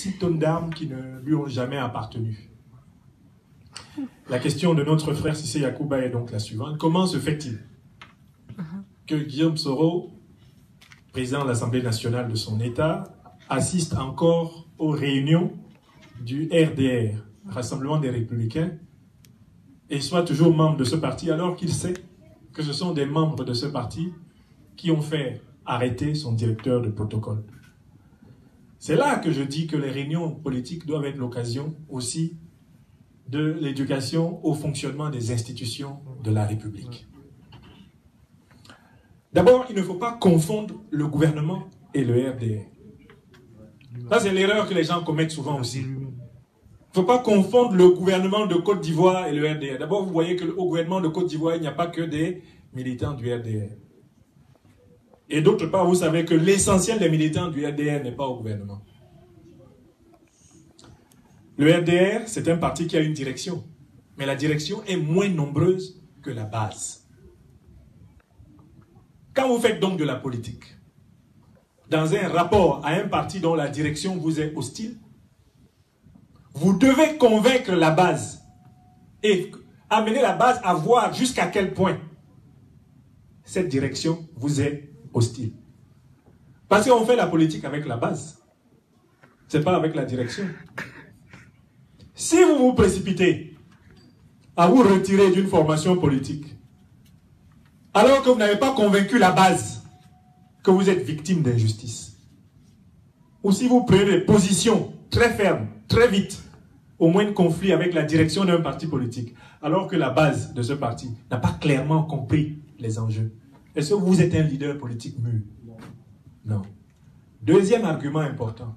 6 tonnes d'armes qui ne lui ont jamais appartenu. La question de notre frère Cissé Yacouba est donc la suivante. Comment se fait-il que Guillaume Soro, président de l'Assemblée nationale de son État, assiste encore aux réunions du RDR, Rassemblement des Républicains, et soit toujours membre de ce parti, alors qu'il sait que ce sont des membres de ce parti qui ont fait arrêter son directeur de protocole. C'est là que je dis que les réunions politiques doivent être l'occasion aussi de l'éducation au fonctionnement des institutions de la République. D'abord, il ne faut pas confondre le gouvernement et le RDR. Ça, c'est l'erreur que les gens commettent souvent aussi. Il ne faut pas confondre le gouvernement de Côte d'Ivoire et le RDR. D'abord, vous voyez qu'au gouvernement de Côte d'Ivoire, il n'y a pas que des militants du RDR. Et d'autre part, vous savez que l'essentiel des militants du RDR n'est pas au gouvernement. Le RDR, c'est un parti qui a une direction. Mais la direction est moins nombreuse que la base. Quand vous faites donc de la politique, dans un rapport à un parti dont la direction vous est hostile, vous devez convaincre la base et amener la base à voir jusqu'à quel point cette direction vous est hostile. Parce qu'on fait la politique avec la base, ce n'est pas avec la direction. Si vous vous précipitez à vous retirer d'une formation politique, alors que vous n'avez pas convaincu la base que vous êtes victime d'injustice, ou si vous prenez des positions très fermes, très vite, au moins de conflit avec la direction d'un parti politique, alors que la base de ce parti n'a pas clairement compris les enjeux, est-ce que vous êtes un leader politique mûr? Non. Deuxième argument important.